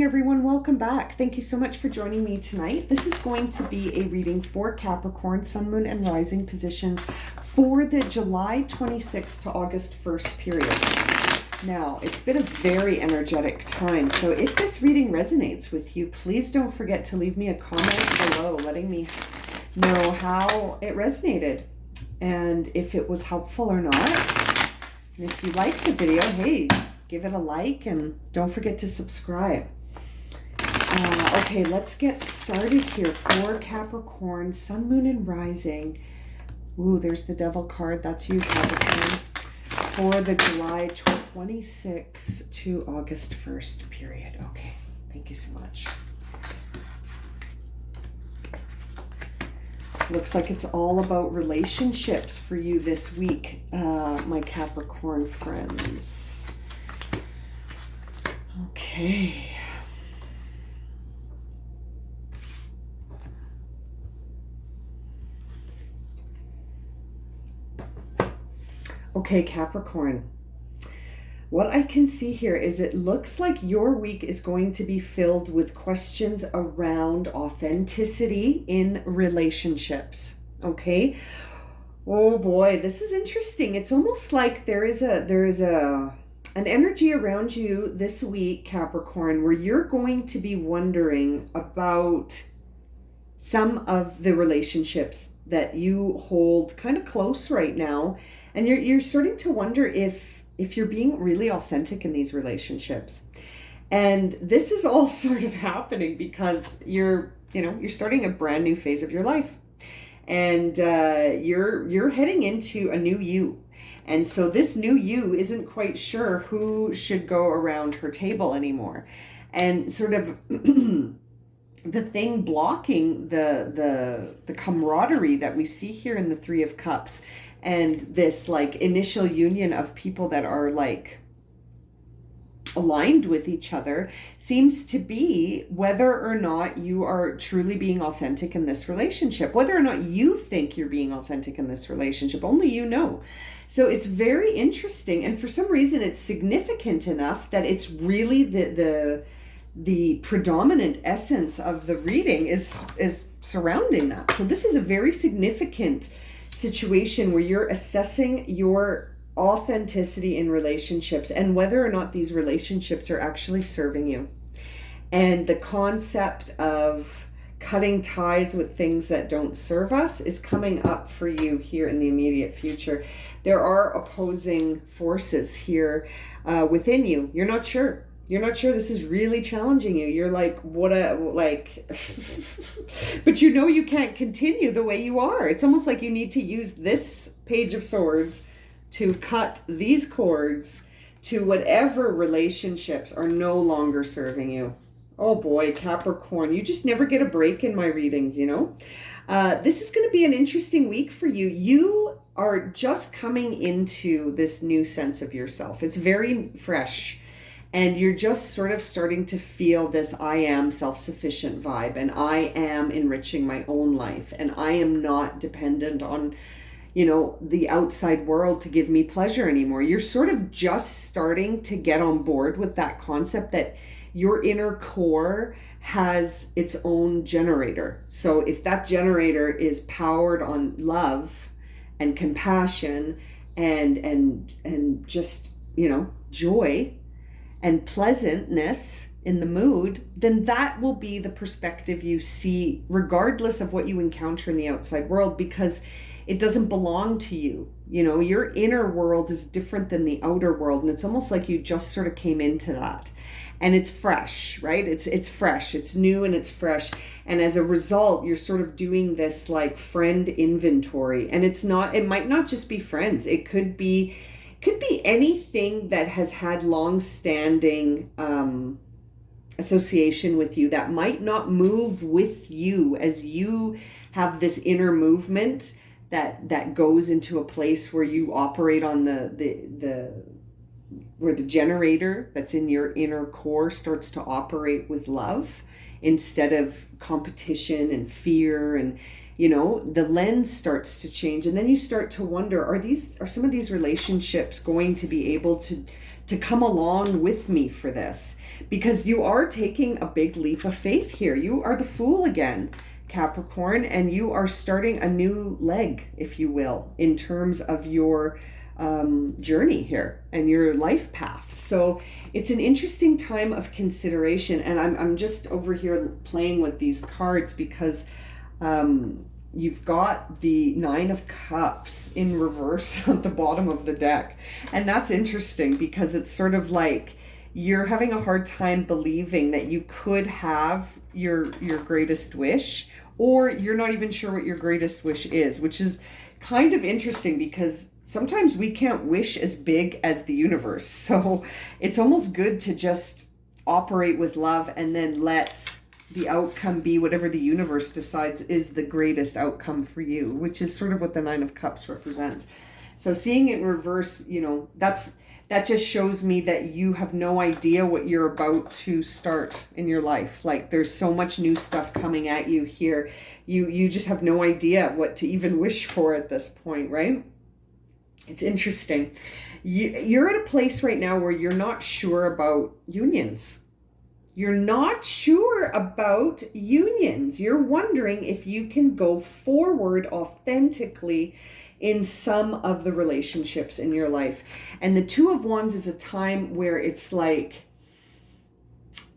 everyone, welcome back. Thank you so much for joining me tonight. This is going to be a reading for Capricorn, Sun, Moon, and Rising positions for the July 26th to August 1st period. Now, it's been a very energetic time, so if this reading resonates with you, please don't forget to leave me a comment below letting me know how it resonated and if it was helpful or not. And if you like the video, hey, give it a like and don't forget to subscribe. Okay, let's get started here for Capricorn, Sun, Moon, and Rising. Ooh, there's the Devil card. That's you, Capricorn. For the July 26th to August 1st period. Okay, thank you so much. Looks like it's all about relationships for you this week, my Capricorn friends. Okay. Okay, Capricorn. What I can see here is it looks like your week is going to be filled with questions around authenticity in relationships. Okay. Oh boy, this is interesting. It's almost like there is an energy around you this week, Capricorn, where you're going to be wondering about some of the relationships that you hold kind of close right now, and you're starting to wonder if you're being really authentic in these relationships. And this is all sort of happening because you're starting a brand new phase of your life, and you're heading into a new you. And so this new you isn't quite sure who should go around her table anymore. And sort of the thing blocking the camaraderie that we see here in the Three of Cups and this like initial union of people that are like aligned with each other seems to be whether or not you are truly being authentic in this relationship, whether or not you think you're being authentic in this relationship, only you know. So it's very interesting, and for some reason it's significant enough that it's really the predominant essence of the reading is surrounding that. So this is a very significant situation where you're assessing your authenticity in relationships and whether or not these relationships are actually serving you. And the concept of cutting ties with things that don't serve us is coming up for you here in the immediate future. There are opposing forces here within you. You're not sure. You're not sure. This is really challenging you. You're like, but you can't continue the way you are. It's almost like you need to use this Page of Swords to cut these cords to whatever relationships are no longer serving you. Oh boy, Capricorn, you just never get a break in my readings, you know? This is going to be an interesting week for you. You are just coming into this new sense of yourself. It's very fresh. And you're just sort of starting to feel this I am self-sufficient vibe, and I am enriching my own life, and I am not dependent on, the outside world to give me pleasure anymore. You're sort of just starting to get on board with that concept that your inner core has its own generator. So if that generator is powered on love and compassion and just, joy and pleasantness in the mood, then that will be the perspective you see regardless of what you encounter in the outside world, because it doesn't belong to you. Your inner world is different than the outer world, and it's almost like you just sort of came into that. And it's fresh, right? It's fresh, it's new, and it's fresh. And as a result, you're sort of doing this like friend inventory. And it might not just be friends. It could be anything that has had long-standing association with you that might not move with you as you have this inner movement that goes into a place where you operate on where the generator that's in your inner core starts to operate with love instead of competition and fear. And the lens starts to change, and then you start to wonder, are some of these relationships going to be able to come along with me for this? Because you are taking a big leap of faith here. You are the Fool again, Capricorn, and you are starting a new leg, if you will, in terms of your journey here and your life path. So it's an interesting time of consideration. And I'm just over here playing with these cards because you've got the Nine of Cups in reverse at the bottom of the deck. And that's interesting because it's sort of like you're having a hard time believing that you could have your greatest wish, or you're not even sure what your greatest wish is, which is kind of interesting because sometimes we can't wish as big as the universe. So it's almost good to just operate with love and then let the outcome be whatever the universe decides is the greatest outcome for you, which is sort of what the Nine of Cups represents. So seeing it in reverse, that just shows me that you have no idea what you're about to start in your life. Like, there's so much new stuff coming at you here. You just have no idea what to even wish for at this point, right? It's interesting. You're at a place right now where you're not sure about unions. You're not sure about unions. You're wondering if you can go forward authentically in some of the relationships in your life. And the Two of Wands is a time where it's like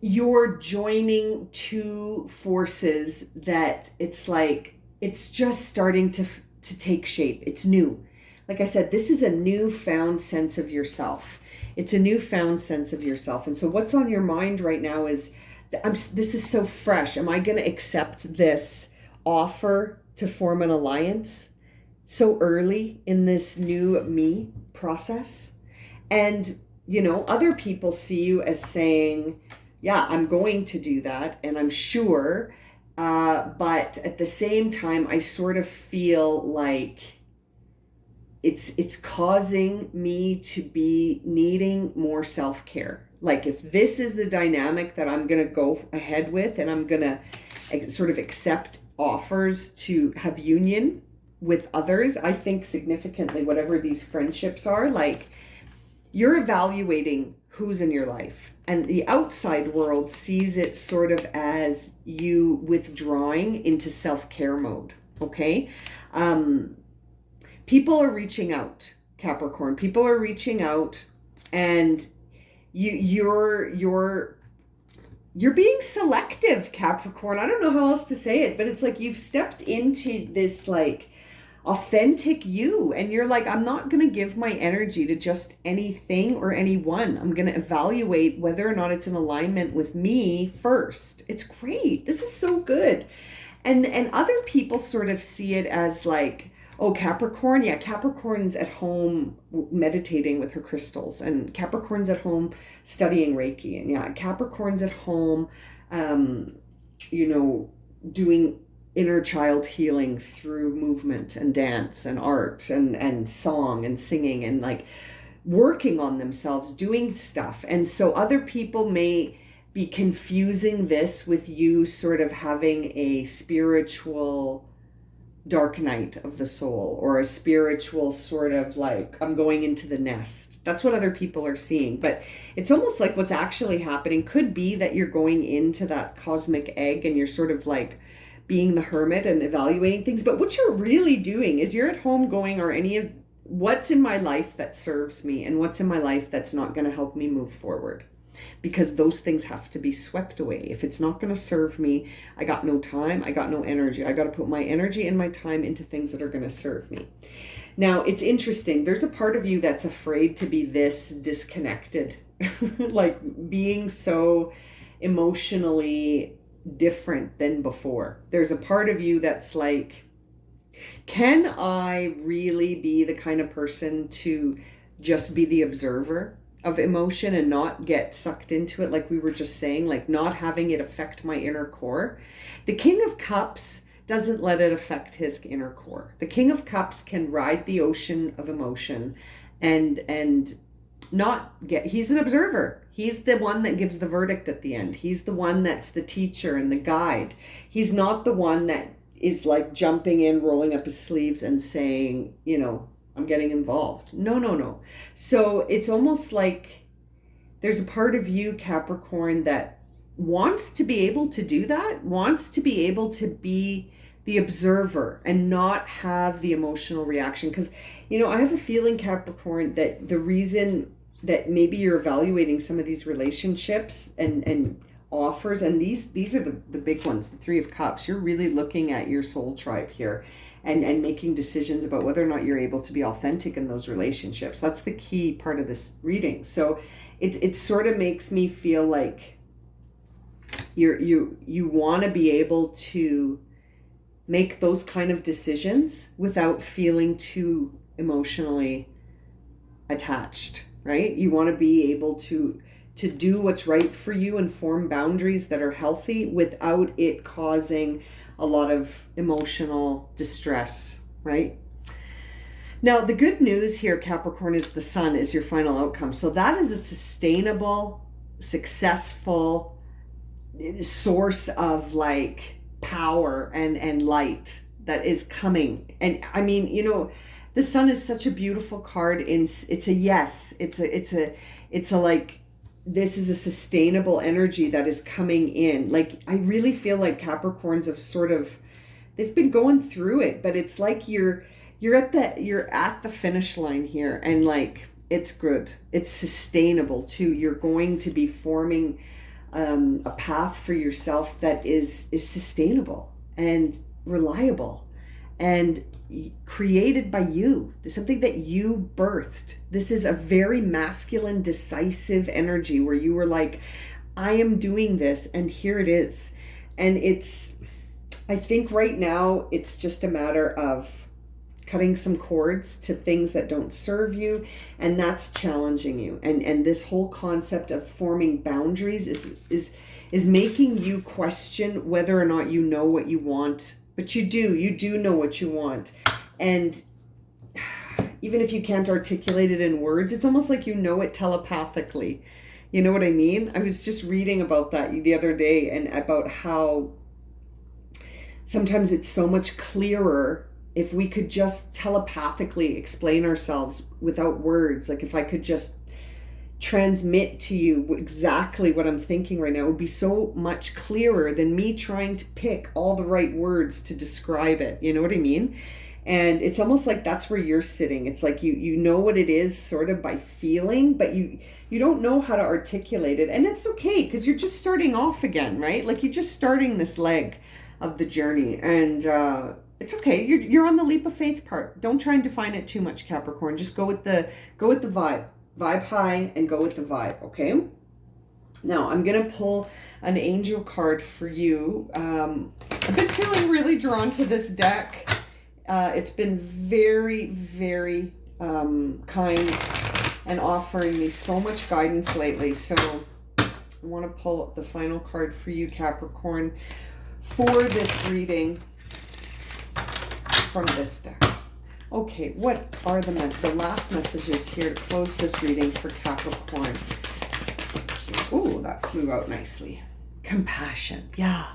you're joining two forces that it's like it's just starting to take shape. It's new. Like I said, this is a newfound sense of yourself. It's a newfound sense of yourself. And so what's on your mind right now is, this is so fresh. Am I going to accept this offer to form an alliance so early in this new me process? And, other people see you as saying, yeah, I'm going to do that. And I'm sure. But at the same time, I sort of feel like it's causing me to be needing more self-care. Like, if this is the dynamic that I'm going to go ahead with, and I'm going to sort of accept offers to have union with others, I think significantly, whatever these friendships are, like, you're evaluating who's in your life. And the outside world sees it sort of as you withdrawing into self-care mode, okay? People are reaching out, Capricorn. People are reaching out, and you're being selective, Capricorn. I don't know how else to say it, but it's like you've stepped into this like authentic you, and you're like, I'm not going to give my energy to just anything or anyone. I'm going to evaluate whether or not it's in alignment with me first. It's great. This is so good. And other people sort of see it as like, oh, Capricorn, yeah, Capricorn's at home meditating with her crystals, and Capricorn's at home studying Reiki, and yeah, Capricorn's at home, doing inner child healing through movement and dance and art and song and singing and like working on themselves, doing stuff. And so other people may be confusing this with you sort of having a spiritual dark night of the soul, or a spiritual sort of like, I'm going into the nest. That's what other people are seeing. But it's almost like what's actually happening could be that you're going into that cosmic egg and you're sort of like being the hermit and evaluating things. But what you're really doing is you're at home going, are any of what's in my life that serves me and what's in my life that's not going to help me move forward? Because those things have to be swept away. If it's not going to serve me, I got no time, I got no energy. I got to put my energy and my time into things that are going to serve me. Now, it's interesting. There's a part of you that's afraid to be this disconnected, like being so emotionally different than before. There's a part of you that's like, can I really be the kind of person to just be the observer of emotion and not get sucked into it, like we were just saying, like not having it affect my inner core? The King of Cups doesn't let it affect his inner core. The King of Cups can ride the ocean of emotion and he's an observer. He's the one that gives the verdict at the end. He's the one that's the teacher and the guide. He's not the one that is like jumping in, rolling up his sleeves and saying, I'm getting involved. No, no, no. So it's almost like there's a part of you, Capricorn, that wants to be able to do that, wants to be able to be the observer and not have the emotional reaction. Because, I have a feeling, Capricorn, that the reason that maybe you're evaluating some of these relationships and offers, and these are the big ones, the Three of Cups. You're really looking at your soul tribe here and making decisions about whether or not you're able to be authentic in those relationships. That's the key part of this reading. So it sort of makes me feel like you want to be able to make those kind of decisions without feeling too emotionally attached, right? You want to be able to do what's right for you and form boundaries that are healthy without it causing a lot of emotional distress, right? Now, the good news here, Capricorn, is the Sun is your final outcome. So that is a sustainable, successful source of like power and light that is coming. And I mean, the Sun is such a beautiful card. It's a yes. It's a like, this is a sustainable energy that is coming in. Like, I really feel like Capricorns have they've been going through it, but it's like you're at the finish line here, and like, it's good. It's sustainable too. You're going to be forming a path for yourself that is sustainable and reliable and created by you. There's something that you birthed. This is a very masculine, decisive energy where you were like, I am doing this, and here it is. And I think right now it's just a matter of cutting some cords to things that don't serve you, and that's challenging you. And this whole concept of forming boundaries is making you question whether or not you know what you want. But you do know what you want. And even if you can't articulate it in words, it's almost like you know it telepathically. You know what I mean? I was just reading about that the other day, and about how sometimes it's so much clearer if we could just telepathically explain ourselves without words. Like, if I could just transmit to you exactly what I'm thinking right now, it would be so much clearer than me trying to pick all the right words to describe it. You know what I mean? And it's almost like that's where you're sitting. It's like you know what it is sort of by feeling, but you don't know how to articulate it. And it's okay, because you're just starting off again, right? Like, you're just starting this leg of the journey, and it's okay. You're on the leap of faith part. Don't try and define it too much, Capricorn. Just go with the vibe. Vibe high and go with the vibe, okay? Now, I'm going to pull an angel card for you. I've been feeling really drawn to this deck. It's been very, very kind and offering me so much guidance lately. So I want to pull the final card for you, Capricorn, for this reading from this deck. Okay, what are the last messages here to close this reading for Capricorn? Ooh, that flew out nicely. Compassion. Yeah.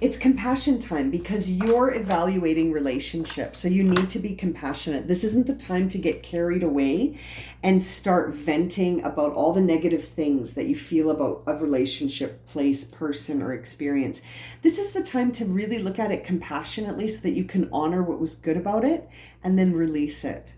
It's compassion time, because you're evaluating relationships. So you need to be compassionate. This isn't the time to get carried away and start venting about all the negative things that you feel about a relationship, place, person, or experience. This is the time to really look at it compassionately so that you can honor what was good about it and then release it,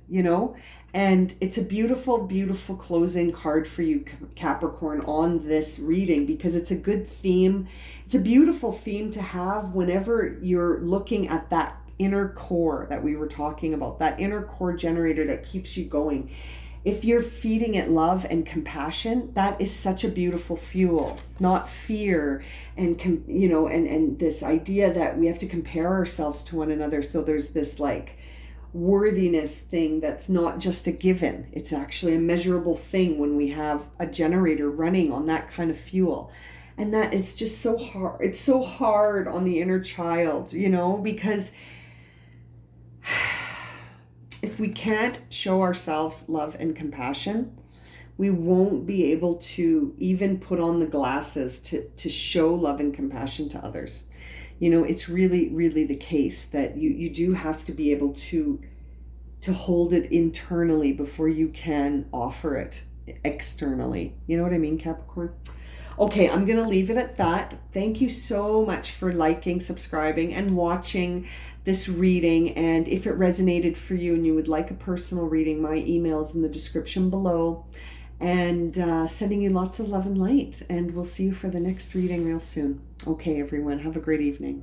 And it's a beautiful, beautiful closing card for you, Capricorn, on this reading, because it's a good theme. It's a beautiful theme to have whenever you're looking at that inner core that we were talking about, that inner core generator that keeps you going. If you're feeding it love and compassion, that is such a beautiful fuel, not fear and this idea that we have to compare ourselves to one another. So there's this like worthiness thing that's not just a given. It's actually a measurable thing when we have a generator running on that kind of fuel. And that is just so hard. It's so hard on the inner child, because if we can't show ourselves love and compassion, we won't be able to even put on the glasses to show love and compassion to others. You know, it's really, really the case that you do have to be able to hold it internally before you can offer it externally. You know what I mean, Capricorn? Okay, I'm going to leave it at that. Thank you so much for liking, subscribing, and watching this reading. And if it resonated for you and you would like a personal reading, my email is in the description below. And sending you lots of love and light. And we'll see you for the next reading real soon. Okay, everyone, have a great evening.